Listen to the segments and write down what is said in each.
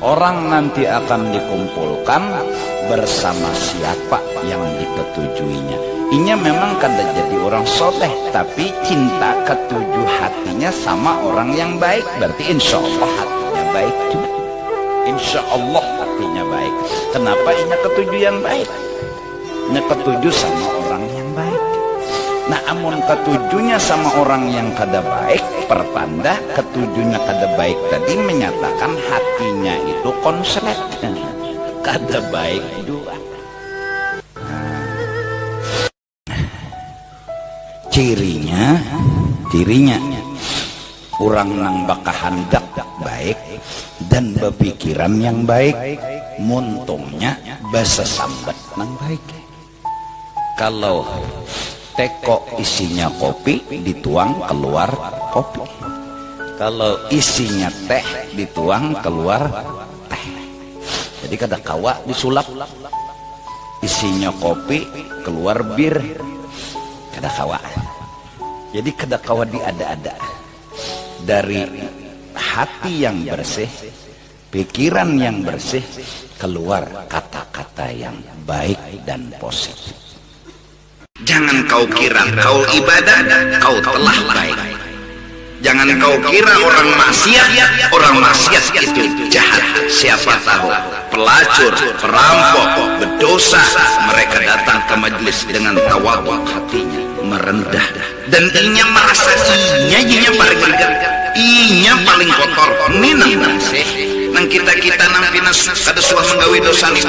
Orang nanti akan dikumpulkan bersama siapa yang dipetujuinya. Inya memang kada jadi orang soleh, tapi cinta ketujuh hatinya sama orang yang baik. Berarti insya Allah hatinya baik juga. Insya Allah hatinya baik. Kenapa inya ketujuh yang baik? Inya ketujuh sama orang yang baik. Nah, amun ketujuhnya sama orang yang kada baik, pertanda ketujuhnya kada baik tadi menyatakan hatinya itu konslet, kada baik dua. Cirinya orang nang bakahandak baik dan berpikiran yang baik, muntungnya bahasa sambat nang baik. Kalau teko isinya kopi dituang keluar kopi, kalau isinya teh dituang keluar teh. Jadi kada kawa disulap, isinya kopi keluar bir, kada kawa. Jadi kada kawa diada-ada. Dari hati yang bersih, pikiran yang bersih, keluar kata-kata yang baik dan positif. Jangan kau kira kau ibadah, kau telah baik. Jangan kau kira orang maksiat itu jahat. Siapa tahu pelacur, perampok, berdosa, mereka datang ke majelis dengan tawadhu hatinya merendah, dan inya merasa inya paling lega, inya paling kotor. Ini nang sih nang kita nang pinas kada suah menggawe dosa ni.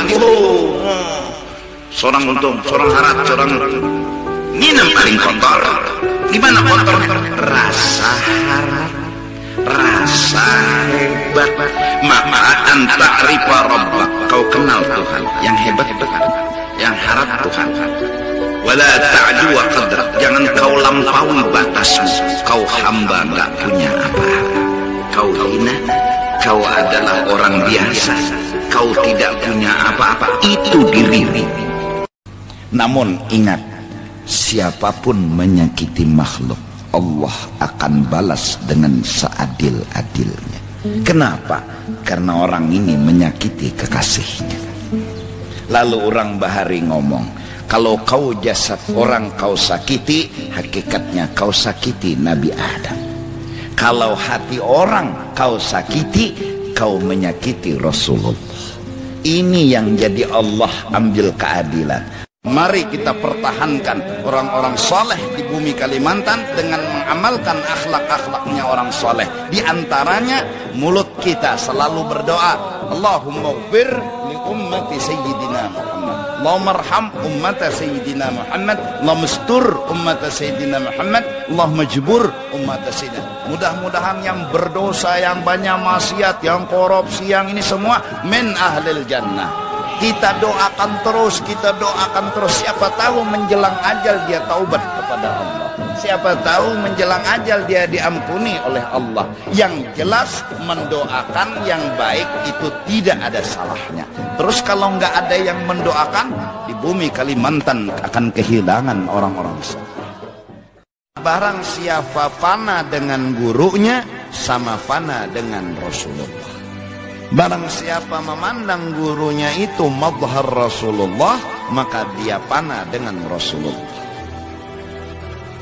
Seorang untung, seorang harat, seorang ini yang paling kotor. Di mana kotornya? Rasa harap, rasa hebat. Maka anta rifa rabbak, kau kenal Tuhan yang hebat Tuhan, yang harap Tuhan. Wala ta'du wa qadrak, jangan kau lampaui batasmu. Kau hamba enggak punya apa-apa, kau hina, kau adalah orang biasa, kau tidak punya apa-apa, itu dirimu. Namun ingat, siapapun menyakiti makhluk, Allah akan balas dengan seadil-adilnya. Kenapa? Karena orang ini menyakiti kekasihnya. Lalu orang bahari ngomong, kalau kau jasad orang kau sakiti, hakikatnya kau sakiti Nabi Adam. Kalau hati orang kau sakiti, kau menyakiti Rasulullah. Ini yang jadi Allah ambil keadilan. Mari kita pertahankan orang-orang soleh di bumi Kalimantan dengan mengamalkan akhlak-akhlaknya orang soleh. Di antaranya mulut kita selalu berdoa, Allahumma ghfir li ummati sayyidina Muhammad, Allahumma arham ummata sayyidina Muhammad, Allahumma astur ummata sayyidina Muhammad, Allahumma jebur ummata sayyidina. Mudah-mudahan yang berdosa, yang banyak maksiat, yang korupsi, yang ini semua min ahlil jannah. Kita doakan terus, siapa tahu menjelang ajal dia taubat kepada Allah, siapa tahu menjelang ajal dia diampuni oleh Allah. Yang jelas mendoakan yang baik itu tidak ada salahnya. Terus kalau nggak ada yang mendoakan, di bumi Kalimantan akan kehilangan orang-orang saleh. Barang siapa fana dengan gurunya, sama fana dengan Rasulullah. Barang siapa memandang gurunya itu madhar Rasulullah, maka dia fana dengan Rasulullah.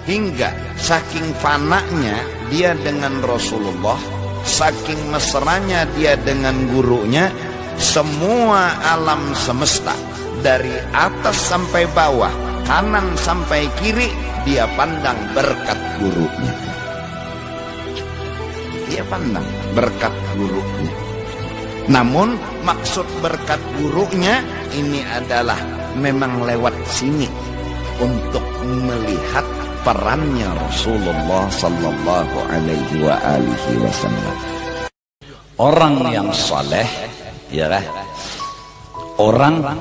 Hingga saking fananya dia dengan Rasulullah, saking mesranya dia dengan gurunya, semua alam semesta dari atas sampai bawah, kanan sampai kiri, dia pandang berkat gurunya. Dia pandang berkat gurunya. Namun maksud berkat gurunya ini adalah memang lewat sini untuk melihat perannya Rasulullah sallallahu alaihi wasallam. Orang yang saleh, ya lah, orang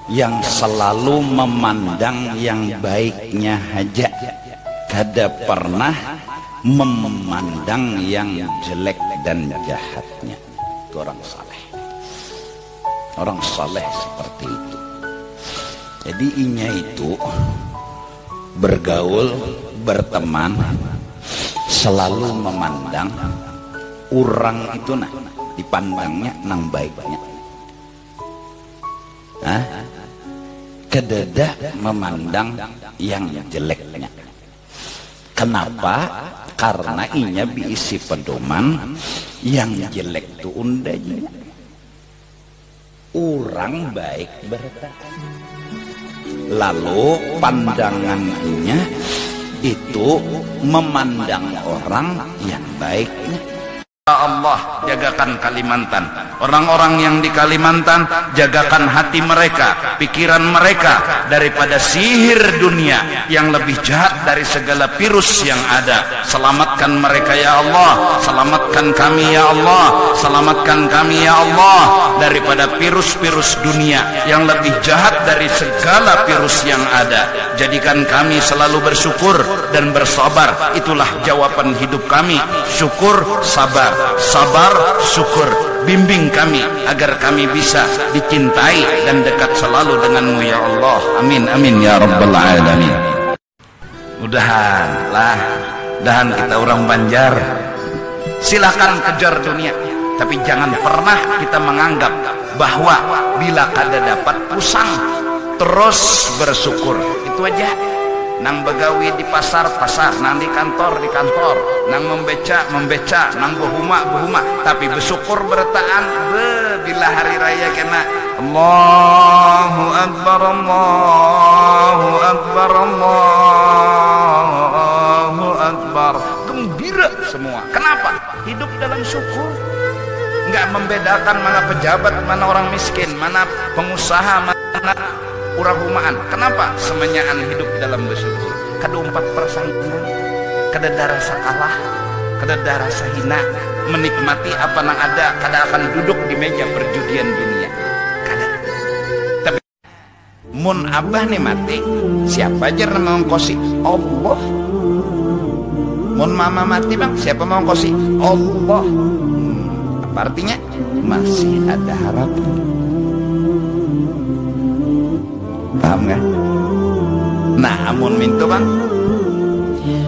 yang selalu memandang yang baiknya aja, kada pernah memandang yang jelek dan jahatnya. Itu orang saleh. Orang saleh seperti itu. Jadi inya itu bergaul, berteman, selalu memandang orang itu dipandangnya nang baiknya. Hah? Kededah memandang yang jeleknya. Kenapa? Karena inya diisi pedoman yang jelek tu undanya. Orang baik bertahan. Lalu pandangannya itu memandang orang yang baiknya. Ya Allah, jagakan Kalimantan. Orang-orang yang di Kalimantan, jagakan hati mereka, pikiran mereka daripada sihir dunia yang lebih jahat dari segala virus yang ada. Selamatkan mereka ya Allah, selamatkan kami ya Allah, selamatkan kami ya Allah daripada virus-virus dunia yang lebih jahat dari segala virus yang ada. Jadikan kami selalu bersyukur dan bersabar. Itulah jawaban hidup kami. Syukur, sabar. Sabar, syukur. Bimbing kami agar kami bisa dicintai dan dekat selalu denganmu ya Allah. Amin amin ya rabbal alamin. Mudahan kita orang Banjar silakan kejar dunia, tapi jangan pernah kita menganggap bahwa bila kada dapat pusang terus bersyukur. Itu aja. Nang begawi di pasar, nang di kantor, nang membeca, nang behuma, tapi bersyukur bertaan. Bila hari raya kena Allahu Akbar, Allahu Akbar, Allahu Akbar, gembira semua. Kenapa? Hidup dalam syukur. Enggak membedakan mana pejabat, mana orang miskin, mana pengusaha, mana urang rumahan. Kenapa? Semenyaan hidup dalam bersyukur. Kada umpat persangkungan, kada rasa kalah, kada rasa hina, menikmati apa yang ada, kada akan duduk di meja perjudian dunia. Kada. Tapi mun abah nih mati, siapa aja yang mengongkosi? Allah. Mun mama mati bang, siapa mengongkosi? Allah. Apa artinya? Masih ada harapan. Paham gak? Nah, amun minta bang,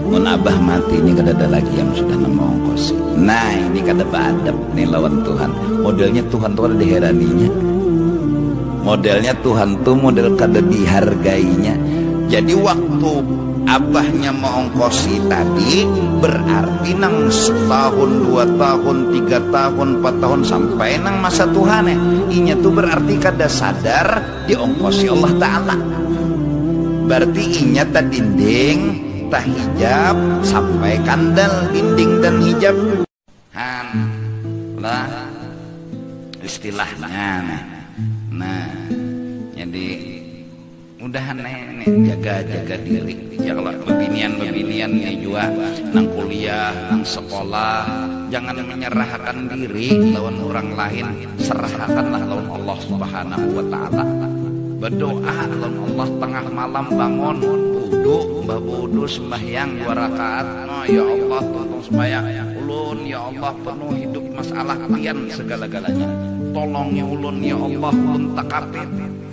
mun abah mati ini kada ada lagi yang sudah mengongkosi. Nah, ini kada beradab nih lawan Tuhan. Modelnya Tuhan tuh ada diheraninya. Modelnya Tuhan tuh model kada dihargainya. Jadi waktu abahnya mengongkosi tadi berarti nang setahun, 2 tahun, 3 tahun, 4 tahun sampai nang masa Tuhan inya tuh berarti kada sadar diongkosi Allah Ta'ala. Berarti inya tak dinding, tak hijab sampai kandal dinding dan hijab. Lah istilahnya. Nah, jadi mudahan jaga diri. Ya Allah, bebinian juga nang kuliah, nang sekolah, jangan menyerahkan diri lawan orang lain, serahkanlah lawan Allah Subhanahu wa taala. Berdoa lawan Allah tengah malam bangun wudu sembahyang 2 rakaat. No, ya Allah tolong sembahyang ulun, ya Allah penuh hidup masalah pian segala-galanya. Tolong ya ulun, ya Allah ulun takapit,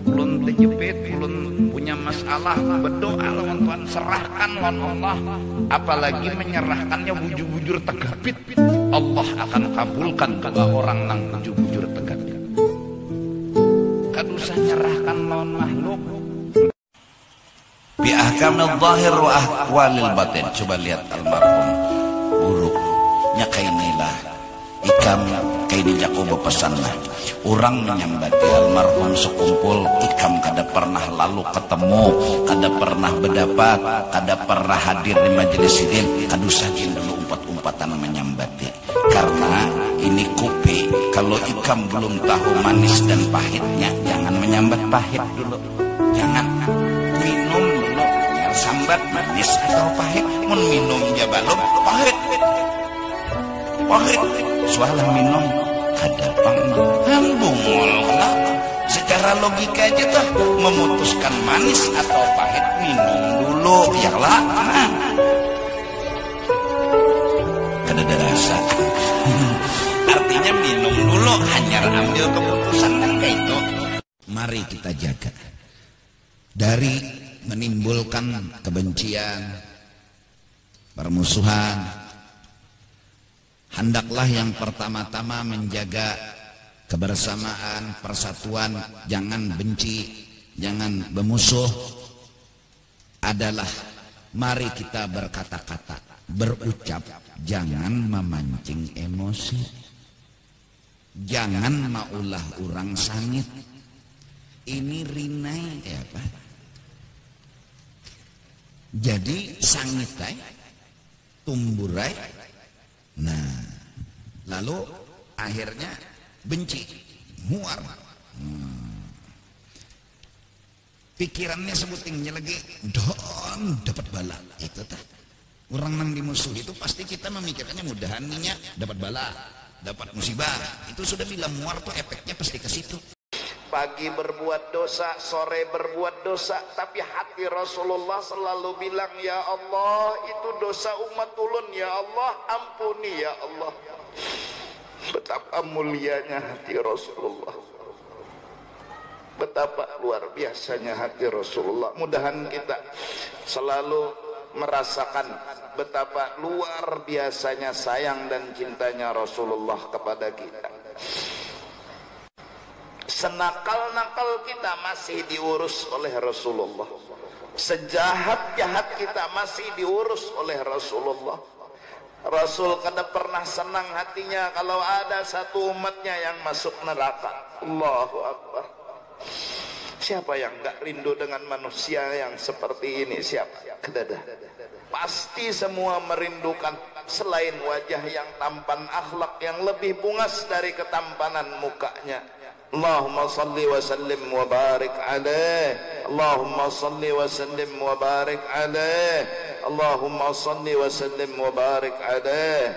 ulun terjepit, ulun punya masalah. Berdoa lawan Tuhan, serahkan lawan Allah. Apalagi menyerahkannya bujur-bujur tegapit, Allah akan kabulkan doa orang nang bujur-bujur tegapit. Kada usah nyerahkan lawan makhluk. Bi ahkamil zahir wa ahwalil batin. Coba lihat almarhum buruknya kayak inilah ikam kayak di Jakobo pesanlah. Orang menyambati almarhum sekumpul ikam kada pernah lalu ketemu, kada pernah berdapat, kada pernah hadir di majelis ini. Kada usah dulu umpat-umpatan menyambati. Karena ini kopi, kalau ikam belum tahu manis dan pahitnya, jangan menyambat pahit dulu. Jangan minum dulu, biar sambat manis atau pahit. Mun minum ya balum pahit. Soalnya minum kada bungol lah. Secara logika aja tuh memutuskan manis atau pahit, minum dulu ya lah. Kada ada rasa. Artinya minum dulu, hanya ambil keputusan kan kayak itu. Mari kita jaga dari menimbulkan kebencian, permusuhan, hendaklah yang pertama-tama menjaga kebersamaan, persatuan, jangan benci, jangan bermusuh, adalah mari kita berkata-kata, berucap, jangan memancing emosi, jangan maulah orang sangit. Ini rinai apa? Jadi sangitai, tumburai. Nah, lalu akhirnya benci, muar. Pikirannya sebutingnya lagi don dapat bala. Itu tah. Orang nang dimusuh itu pasti kita memikirkannya mudahan nya dapat bala, dapat musibah. Itu sudah bilang muar tuh efeknya pasti ke situ. Pagi berbuat dosa, sore berbuat dosa, tapi hati Rasulullah selalu bilang, ya Allah, itu dosa umat ulun, ya Allah, ampuni ya Allah. Betapa mulianya hati Rasulullah, betapa luar biasanya hati Rasulullah. Mudahan kita selalu merasakan betapa luar biasanya sayang dan cintanya Rasulullah kepada kita. Senakal-nakal kita masih diurus oleh Rasulullah, sejahat-jahat kita masih diurus oleh Rasulullah. Rasul kada pernah senang hatinya kalau ada satu umatnya yang masuk neraka. Allahu Akbar. Siapa yang enggak rindu dengan manusia yang seperti ini? Siapa? Kedada. Pasti semua merindukan selain wajah yang tampan, akhlak yang lebih bungas dari ketampanan mukanya. Allahumma salli wa sallim wa barik alaih. Allahumma salli wa sallim wa barik alaih. Allahumma salli wa sallim wa barik alaih.